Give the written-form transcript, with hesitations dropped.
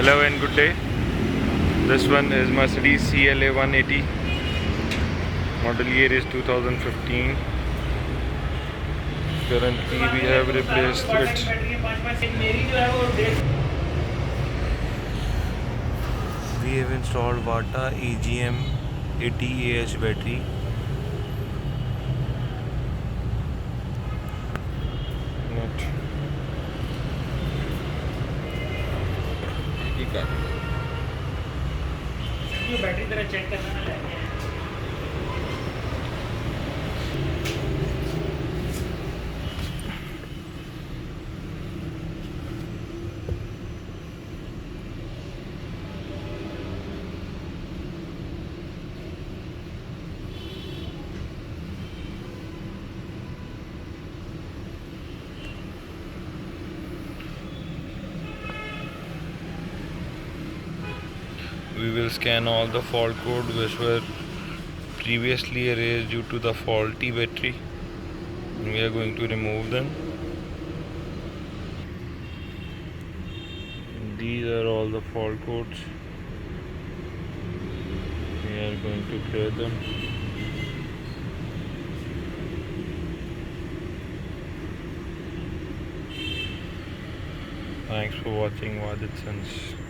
Hello and good day. This one is Mercedes CLA 180. Model year is 2015. Currently we have replaced it. We have installed Varta Agm 80Ah battery. Battery तरह check करना ना लगे We will scan all the fault codes which were previously erased due to the faulty battery. We are going to remove them. These are all the fault codes. We are going to clear them. Thanks for watching Vajit Sense.